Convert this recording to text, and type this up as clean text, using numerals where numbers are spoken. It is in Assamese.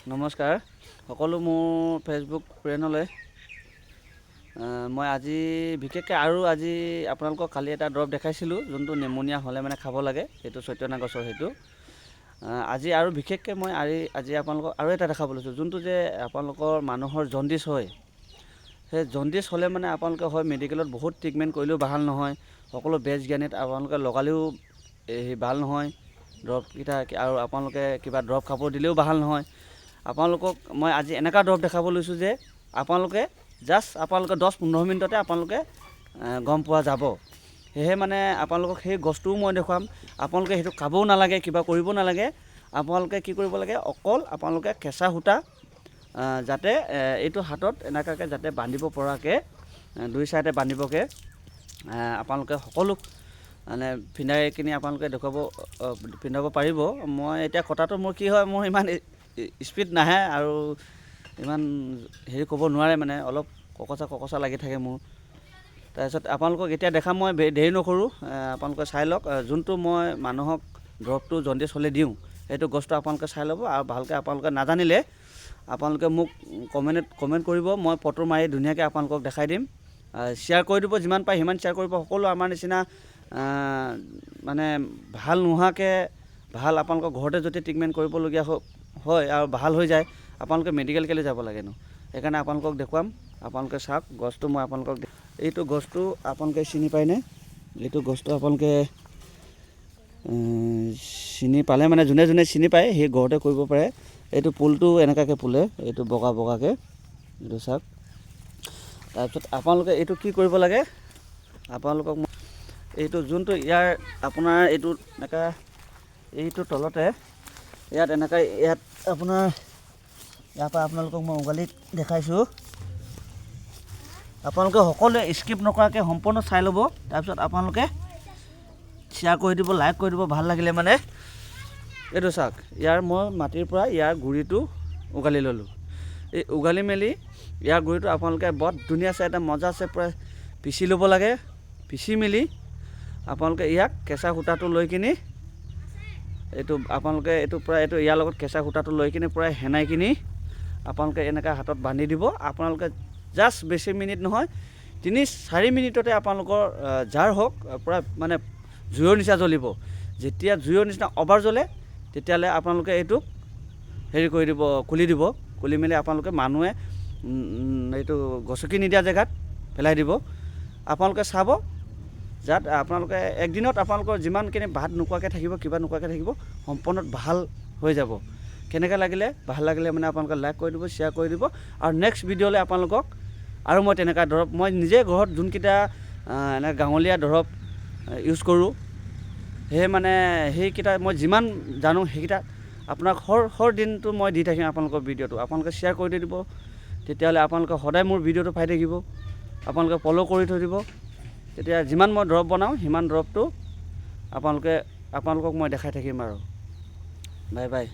নমস্কাৰ সকলো মোৰ ফেচবুক ফ্ৰেণ্ডলৈ মই আজি বিশেষকৈ আজি আপোনালোকক কালি এটা দৰৱ দেখাইছিলোঁ যোনটো নেমুনিয়া হ'লে মানে খাব লাগে সেইটো চৈতন্য গছৰ সেইটো আজি আৰু বিশেষকৈ মই আজি আপোনালোকক আৰু এটা দেখাব লৈছোঁ যোনটো যে আপোনালোকৰ মানুহৰ জণ্ডিছ হয় সেই জণ্ডিছ হ'লে মানে আপোনালোকে হয় মেডিকেলত বহুত ট্ৰিটমেণ্ট কৰিলেও ভাল নহয় সকলো বেজ জ্ঞানীত আপোনালোকে লগালেও ভাল নহয় দৰৱকেইটা আৰু আপোনালোকে কিবা দৰৱ খাব দিলেও ভাল নহয় আপোনালোকক মই আজি এনেকুৱা দৰৱ দেখাব লৈছোঁ যে আপোনালোকে জাষ্ট আপোনালোকে 10-15 মিনিটতে আপোনালোকে গম পোৱা যাব সেয়ে মানে আপোনালোকক সেই গছটোও মই দেখুৱাম আপোনালোকে সেইটো খাবও নালাগে কিবা কৰিব নালাগে আপোনালোকে কি কৰিব লাগে অকল আপোনালোকে কেঁচা সূতা যাতে এইটো হাতত এনেকুৱাকৈ যাতে বান্ধিব পৰাকৈ দুই চাইডে বান্ধিবকৈ আপোনালোকে সকলো মানে পিন্ধাই কিনি আপোনালোকে পিন্ধাব পাৰিব মই এতিয়া কথাটো মোৰ কি হয় মোৰ ইমান স্পীড নাহে আৰু ইমান হেৰি ক'ব নোৱাৰে মানে অলপ ককচা লাগি থাকে মোৰ তাৰপিছত আপোনালোকক এতিয়া দেখাম মই দেৰি নকৰোঁ আপোনালোকে চাই লওক যোনটো মই মানুহক দৰৱটো জণ্ডিছ হ'লে দিওঁ সেইটো গছটো আপোনালোকে চাই ল'ব আৰু ভালকৈ আপোনালোকে নাজানিলে আপোনালোকে মোক কমেণ্ট কৰিব মই ফটো মাৰি ধুনীয়াকৈ আপোনালোকক দেখাই দিম শ্বেয়াৰ কৰি দিব যিমান পাৰে সিমান শ্বেয়াৰ কৰিব সকলো আমাৰ নিচিনা মানে ভাল নোহোৱাকৈ ভাল আপোনালোকৰ ঘৰতে যদি ট্ৰিটমেণ্ট কৰিবলগীয়া হয় আৰু ভাল হৈ যায় আপোনালোকে মেডিকেল কেলৈ যাব লাগেনো সেইকাৰণে আপোনালোকক দেখুৱাম আপোনালোকে চাওক গছটো মই আপোনালোকক এইটো গছটো আপোনালোকে চিনি পায়নে এইটো গছটো আপোনালোকে চিনি পালে মানে যোনে যোনে চিনি পায় সেই ঘৰতে কৰিব পাৰে এইটো পুলটো এনেকুৱাকৈ ফুলে এইটো বগাকৈ এইটো চাওক তাৰপিছত আপোনালোকে এইটো কি কৰিব লাগে আপোনালোকক এইটো যোনটো ইয়াৰ আপোনাৰ এইটো এনেকুৱা এইটো তলতে ইয়াত এনেকৈ ইয়াত আপোনাৰ ইয়াৰ পৰা আপোনালোকক মই উগালিত দেখাইছোঁ আপোনালোকে সকলোৱে স্কিপ নকৰাকৈ সম্পূৰ্ণ চাই ল'ব তাৰপিছত আপোনালোকে শ্বেয়াৰ কৰি দিব লাইক কৰি দিব ভাল লাগিলে মানে এইটো চাওক ইয়াৰ মই মাটিৰ পৰা ইয়াৰ গুৰিটো উগালি ল'লোঁ এই উগালি মেলি ইয়াৰ গুৰিটো আপোনালোকে বৰ ধুনীয়া আছে এটা মজা আছে পূৰা পিচি ল'ব লাগে পিচি মেলি আপোনালোকে ইয়াক কেঁচা সূতাটো লৈ কিনি এইটো আপোনালোকে এইটো প্ৰায় এইটো ইয়াৰ লগত কেঁচা সূতাটো লৈ কিনি প্ৰায় সেনাই কিনি আপোনালোকে এনেকৈ হাতত বান্ধি দিব আপোনালোকে জাষ্ট বেছি মিনিট নহয় 3-4 মিনিটতে আপোনালোকৰ যাৰ হওক পূৰা মানে জুইৰ নিচিনা জ্বলিব যেতিয়া জুইৰ নিচিনা অভাৰ জ্বলে তেতিয়াহ'লে আপোনালোকে এইটো হেৰি কৰি দিব খুলি মেলি আপোনালোকে মানুহে এইটো গছকি নিদিয়া জেগাত পেলাই দিব আপোনালোকে চাব যাত আপোনালোকে একদিনত আপোনালোকৰ যিমানখিনি ভাত নোখোৱাকৈ থাকিব কিবা নোখোৱাকৈ থাকিব সম্পূৰ্ণ ভাল হৈ যাব কেনেকৈ লাগিলে ভাল লাগিলে মানে আপোনালোকে লাইক কৰি দিব শ্বেয়াৰ কৰি দিব আৰু নেক্সট ভিডিঅ'লৈ আপোনালোকক আৰু মই তেনেকুৱা দৰৱ মই নিজে ঘৰত যোনকেইটা এনে গাঁৱলীয়া দৰৱ ইউজ কৰোঁ সেয়ে মানে সেইকেইটা মই যিমান জানো সেইকেইটা আপোনাক হৰ দিনটো মই দি থাকিম আপোনালোকৰ ভিডিঅ'টো আপোনালোকে শ্বেয়াৰ কৰি দিব তেতিয়াহ'লে আপোনালোকে সদায় মোৰ ভিডিঅ'টো পাই থাকিব আপোনালোকে ফ'ল' কৰি থৈ দিব তেতিয়া যিমান মই দৰৱ বনাওঁ সিমান দৰৱটো আপোনালোকক মই দেখাই থাকিম আৰু বাই বাই